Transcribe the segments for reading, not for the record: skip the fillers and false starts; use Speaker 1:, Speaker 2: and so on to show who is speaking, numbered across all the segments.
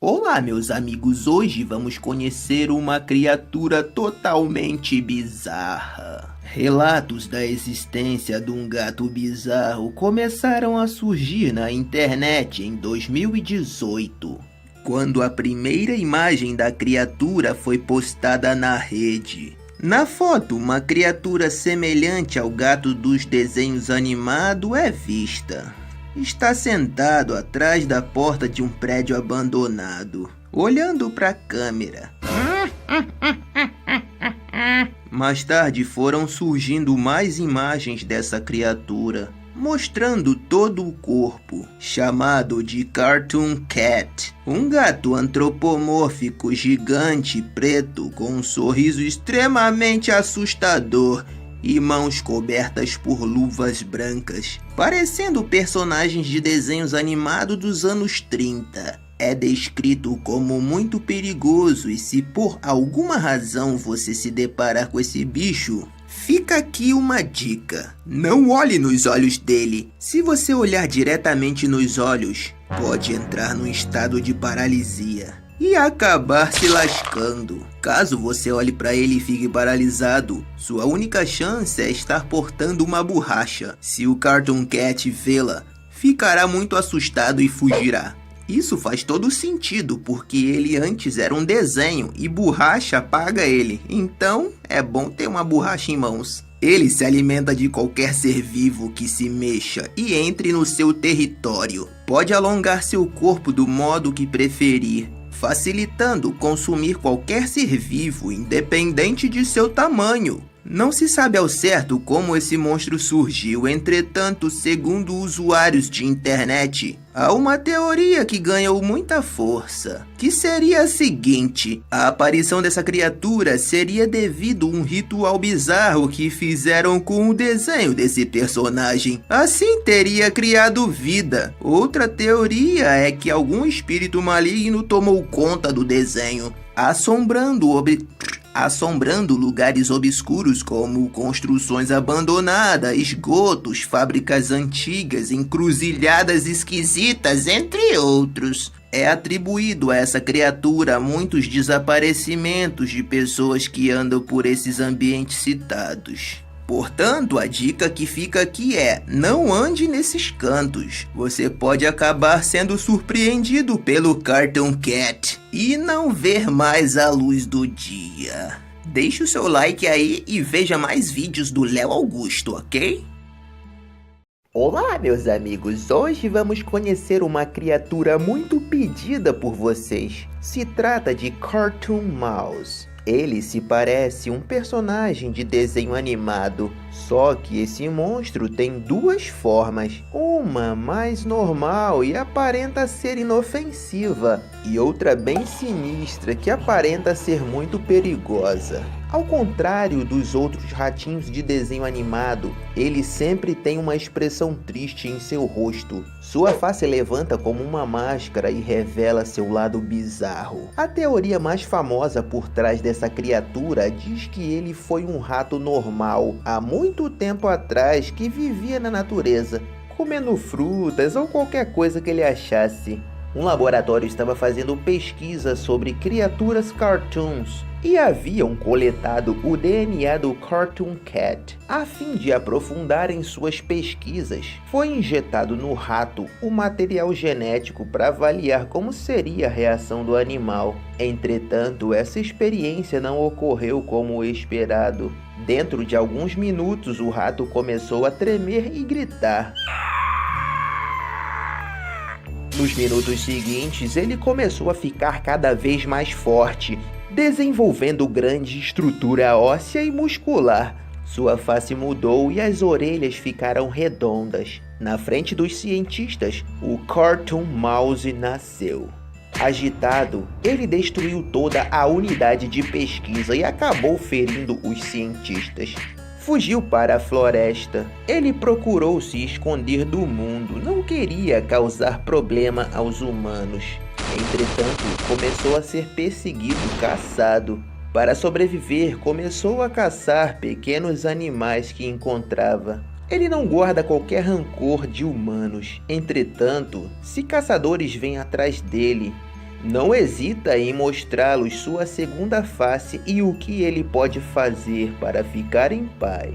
Speaker 1: Olá, meus amigos. Hoje vamos conhecer uma criatura totalmente bizarra. Relatos da existência de um gato bizarro começaram a surgir na internet em 2018, quando a primeira imagem da criatura foi postada na rede. Na foto, uma criatura semelhante ao gato dos desenhos animados é vista. Está sentado atrás da porta de um prédio abandonado, olhando para a câmera. Mais tarde foram surgindo mais imagens dessa criatura, mostrando todo o corpo, chamado de Cartoon Cat, um gato antropomórfico gigante preto com um sorriso extremamente assustador e mãos cobertas por luvas brancas, parecendo personagens de desenhos animados dos anos 30. É descrito como muito perigoso e se por alguma razão você se deparar com esse bicho, fica aqui uma dica: não olhe nos olhos dele. Se você olhar diretamente nos olhos, pode entrar num estado de paralisia e acabar se lascando. Caso você olhe para ele e fique paralisado, sua única chance é estar portando uma borracha. Se o Cartoon Cat vê-la, ficará muito assustado e fugirá. Isso faz todo sentido, porque ele antes era um desenho e borracha apaga ele. Então, é bom ter uma borracha em mãos. Ele se alimenta de qualquer ser vivo que se mexa e entre no seu território. Pode alongar seu corpo do modo que preferir, facilitando consumir qualquer ser vivo, independente de seu tamanho. Não se sabe ao certo como esse monstro surgiu, entretanto, segundo usuários de internet, há uma teoria que ganhou muita força, que seria a seguinte: a aparição dessa criatura seria devido a um ritual bizarro que fizeram com o desenho desse personagem. Assim teria criado vida. Outra teoria é que algum espírito maligno tomou conta do desenho, assombrando lugares obscuros como construções abandonadas, esgotos, fábricas antigas, encruzilhadas esquisitas, entre outros. É atribuído a essa criatura muitos desaparecimentos de pessoas que andam por esses ambientes citados. Portanto, a dica que fica aqui é: não ande nesses cantos. Você pode acabar sendo surpreendido pelo Cartoon Cat e não ver mais a luz do dia. Deixe o seu like aí e veja mais vídeos do Léo Augusto, ok? Olá, meus amigos. Hoje vamos conhecer uma criatura muito pedida por vocês. Se trata de Cartoon Mouse. Ele se parece um personagem de desenho animado, só que esse monstro tem duas formas, uma mais normal e aparenta ser inofensiva, e outra bem sinistra que aparenta ser muito perigosa. Ao contrário dos outros ratinhos de desenho animado, ele sempre tem uma expressão triste em seu rosto. Sua face levanta como uma máscara e revela seu lado bizarro. A teoria mais famosa por trás dessa criatura diz que ele foi um rato normal há muito tempo atrás que vivia na natureza, comendo frutas ou qualquer coisa que ele achasse. Um laboratório estava fazendo pesquisa sobre criaturas cartoons e haviam coletado o DNA do Cartoon Cat. A fim de aprofundar em suas pesquisas, foi injetado no rato o material genético para avaliar como seria a reação do animal. Entretanto, essa experiência não ocorreu como esperado. Dentro de alguns minutos, o rato começou a tremer e gritar. Nos minutos seguintes, ele começou a ficar cada vez mais forte, desenvolvendo grande estrutura óssea e muscular. Sua face mudou e as orelhas ficaram redondas. Na frente dos cientistas, o Cartoon Mouse nasceu. Agitado, ele destruiu toda a unidade de pesquisa e acabou ferindo os cientistas. Fugiu para a floresta. Ele procurou se esconder do mundo, não queria causar problema aos humanos. Entretanto, começou a ser perseguido e caçado. Para sobreviver, começou a caçar pequenos animais que encontrava. Ele não guarda qualquer rancor de humanos. Entretanto, se caçadores vêm atrás dele, Não hesita em mostrá-los sua segunda face e o que ele pode fazer para ficar em paz.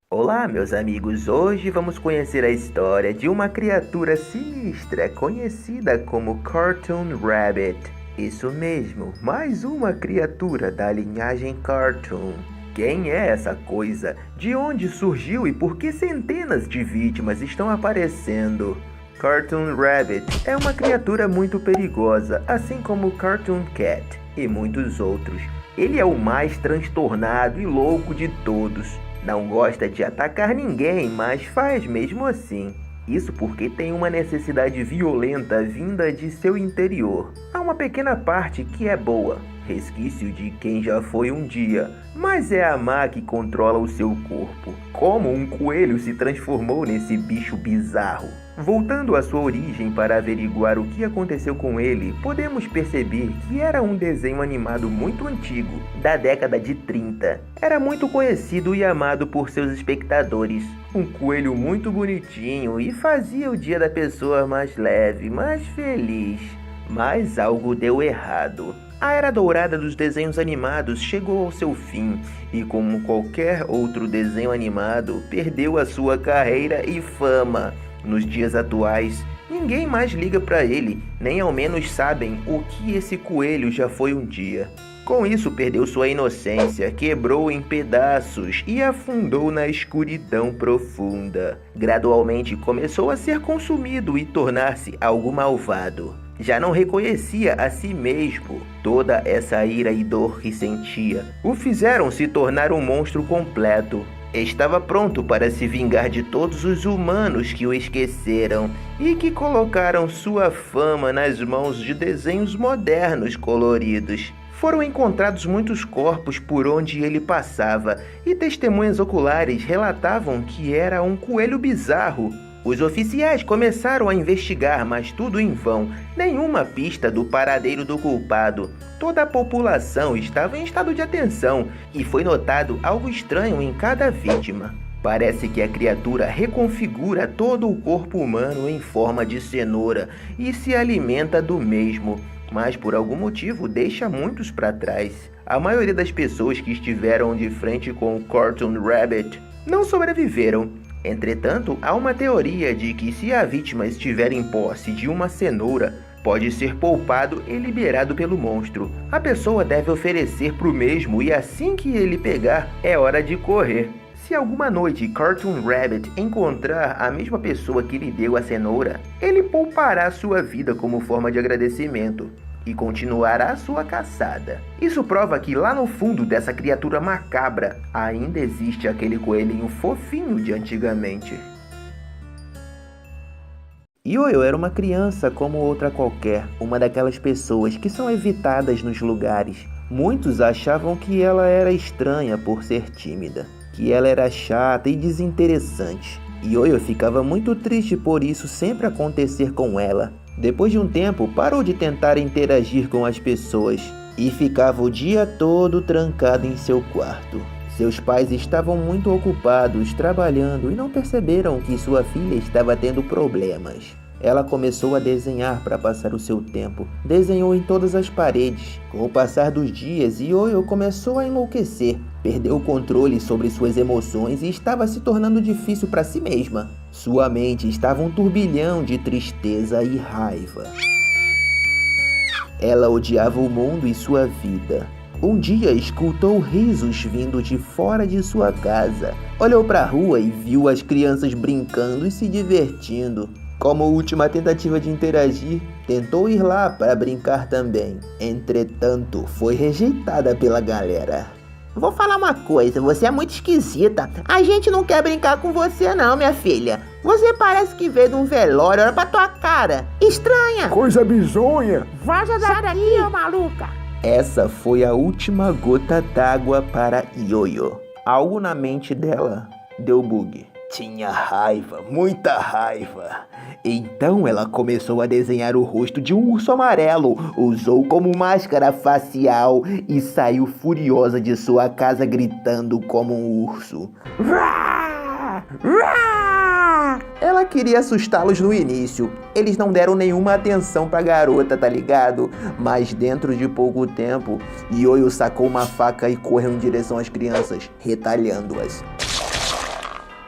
Speaker 1: Olá, meus amigos! Hoje vamos conhecer a história de uma criatura sinistra conhecida como Cartoon Rabbit. Isso mesmo, mais uma criatura da linhagem Cartoon. Quem é essa coisa? De onde surgiu e por que centenas de vítimas estão aparecendo? Cartoon Rabbit é uma criatura muito perigosa, assim como Cartoon Cat e muitos outros. Ele é o mais transtornado e louco de todos. Não gosta de atacar ninguém, mas faz mesmo assim. Isso porque tem uma necessidade violenta vinda de seu interior. Há uma pequena parte que é boa, resquício de quem já foi um dia, mas é a má que controla o seu corpo. Como um coelho se transformou nesse bicho bizarro? Voltando à sua origem para averiguar o que aconteceu com ele, podemos perceber que era um desenho animado muito antigo, da década de 30. Era muito conhecido e amado por seus espectadores. Um coelho muito bonitinho e fazia o dia da pessoa mais leve, mais feliz. Mas algo deu errado. A era dourada dos desenhos animados chegou ao seu fim e, como qualquer outro desenho animado, perdeu a sua carreira e fama. Nos dias atuais, ninguém mais liga para ele, nem ao menos sabem o que esse coelho já foi um dia. Com isso, perdeu sua inocência, quebrou em pedaços e afundou na escuridão profunda. Gradualmente começou a ser consumido e tornar-se algo malvado. Já não reconhecia a si mesmo. Toda essa ira e dor que sentia o fizeram se tornar um monstro completo. Estava pronto para se vingar de todos os humanos que o esqueceram e que colocaram sua fama nas mãos de desenhos modernos coloridos. Foram encontrados muitos corpos por onde ele passava e testemunhas oculares relatavam que era um coelho bizarro. Os oficiais começaram a investigar, mas tudo em vão. Nenhuma pista do paradeiro do culpado. Toda a população estava em estado de atenção e foi notado algo estranho em cada vítima. Parece que a criatura reconfigura todo o corpo humano em forma de cenoura e se alimenta do mesmo, mas por algum motivo deixa muitos para trás. A maioria das pessoas que estiveram de frente com o Cartoon Rabbit não sobreviveram. Entretanto, há uma teoria de que se a vítima estiver em posse de uma cenoura, pode ser poupado e liberado pelo monstro. A pessoa deve oferecer para o mesmo e assim que ele pegar, é hora de correr. Se alguma noite Cartoon Rabbit encontrar a mesma pessoa que lhe deu a cenoura, ele poupará sua vida como forma de agradecimento e continuará sua caçada. Isso prova que lá no fundo dessa criatura macabra ainda existe aquele coelhinho fofinho de antigamente. Yoyo era uma criança como outra qualquer, uma daquelas pessoas que são evitadas nos lugares. Muitos achavam que ela era estranha por ser tímida, que ela era chata e desinteressante. Yoyo ficava muito triste por isso sempre acontecer com ela. Depois de um tempo, parou de tentar interagir com as pessoas e ficava o dia todo trancado em seu quarto. Seus pais estavam muito ocupados trabalhando e não perceberam que sua filha estava tendo problemas. Ela começou a desenhar para passar o seu tempo. Desenhou em todas as paredes. Com o passar dos dias, Yoyo começou a enlouquecer. Perdeu o controle sobre suas emoções e estava se tornando difícil para si mesma. Sua mente estava um turbilhão de tristeza e raiva. Ela odiava o mundo e sua vida. Um dia escutou risos vindo de fora de sua casa. Olhou para a rua e viu as crianças brincando e se divertindo. Como última tentativa de interagir, tentou ir lá para brincar também. Entretanto, foi rejeitada pela galera.
Speaker 2: Vou falar uma coisa, você é muito esquisita. A gente não quer brincar com você não, minha filha. Você parece que veio de um velório, olha pra tua cara. Estranha.
Speaker 3: Coisa bizonha.
Speaker 2: Vaza daqui, ô maluca.
Speaker 1: Essa foi a última gota d'água para Yoyo. Algo na mente dela deu bug. Tinha raiva, muita raiva. Então ela começou a desenhar o rosto de um urso amarelo, usou como máscara facial e saiu furiosa de sua casa gritando como um urso.
Speaker 2: Rá! Rá! Ela queria assustá-los no início. Eles não deram nenhuma atenção pra garota, tá ligado? Mas dentro de pouco tempo, Yoyo sacou uma faca e correu em direção às crianças, retalhando-as.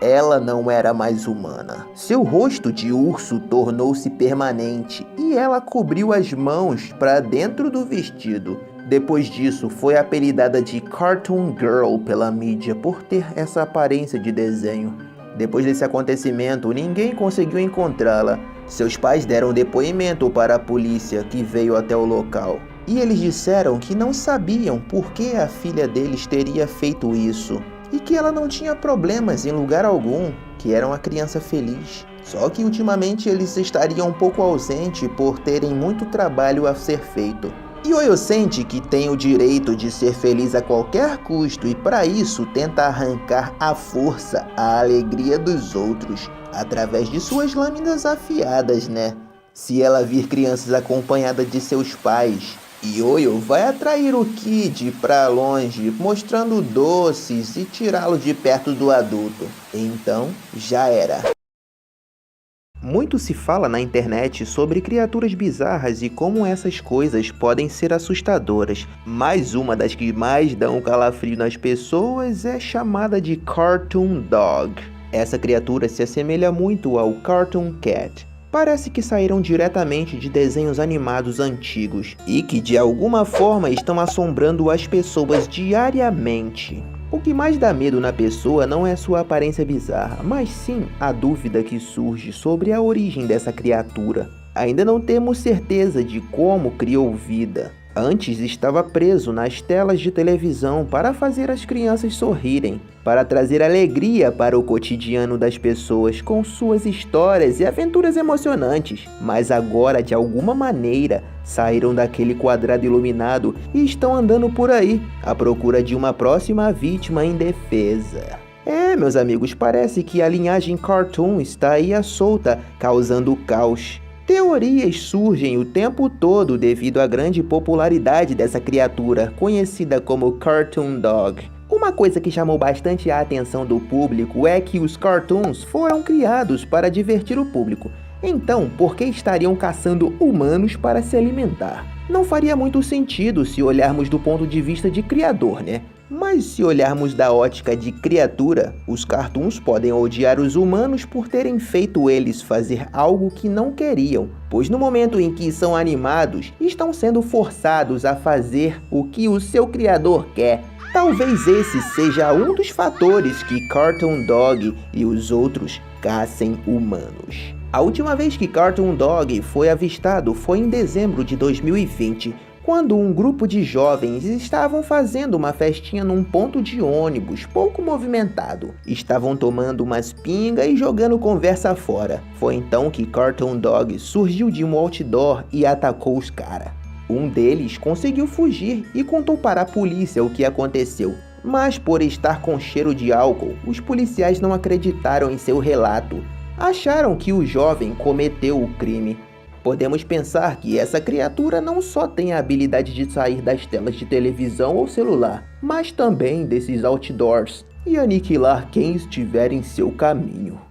Speaker 2: Ela não era mais humana. Seu rosto de urso tornou-se permanente e ela cobriu as mãos para dentro do vestido. Depois disso, foi apelidada de Cartoon Girl pela mídia por ter essa aparência de desenho. Depois desse acontecimento, ninguém conseguiu encontrá-la. Seus pais deram depoimento para a polícia, que veio até o local. E eles disseram que não sabiam por que a filha deles teria feito isso. E que ela não tinha problemas em lugar algum, que era uma criança feliz. Só que ultimamente eles estariam um pouco ausentes por terem muito trabalho a ser feito. Yoyo sente que tem o direito de ser feliz a qualquer custo e para isso tenta arrancar à força a alegria dos outros, através de suas lâminas afiadas, né? Se ela vir crianças acompanhadas de seus pais, Yoyo vai atrair o Kid para longe, mostrando doces e tirá-lo de perto do adulto. Então, já era. Muito se fala na internet sobre criaturas bizarras e como essas coisas podem ser assustadoras, mas uma das que mais dão calafrio nas pessoas é chamada de Cartoon Dog. Essa criatura se assemelha muito ao Cartoon Cat. Parece que saíram diretamente de desenhos animados antigos e que de alguma forma estão assombrando as pessoas diariamente. O que mais dá medo na pessoa não é sua aparência bizarra, mas sim a dúvida que surge sobre a origem dessa criatura. Ainda não temos certeza de como criou vida. Antes estava preso nas telas de televisão para fazer as crianças sorrirem, para trazer alegria para o cotidiano das pessoas com suas histórias e aventuras emocionantes. Mas agora, de alguma maneira, saíram daquele quadrado iluminado e estão andando por aí, à procura de uma próxima vítima indefesa. Meus amigos, parece que a linhagem Cartoon está aí à solta, causando caos. Teorias surgem o tempo todo devido à grande popularidade dessa criatura, conhecida como Cartoon Dog. Uma coisa que chamou bastante a atenção do público é que os cartoons foram criados para divertir o público. Então, por que estariam caçando humanos para se alimentar? Não faria muito sentido se olharmos do ponto de vista de criador, né? Mas se olharmos da ótica de criatura, os cartoons podem odiar os humanos por terem feito eles fazer algo que não queriam, pois no momento em que são animados, estão sendo forçados a fazer o que o seu criador quer. Talvez esse seja um dos fatores que Cartoon Dog e os outros caçem humanos. A última vez que Cartoon Dog foi avistado foi em dezembro de 2020, quando um grupo de jovens estavam fazendo uma festinha num ponto de ônibus pouco movimentado. Estavam tomando umas pingas e jogando conversa fora. Foi então que Cartoon Dog surgiu de um outdoor e atacou os caras. Um deles conseguiu fugir e contou para a polícia o que aconteceu. Mas por estar com cheiro de álcool, os policiais não acreditaram em seu relato. Acharam que o jovem cometeu o crime. Podemos pensar que essa criatura não só tem a habilidade de sair das telas de televisão ou celular, mas também desses outdoors e aniquilar quem estiver em seu caminho.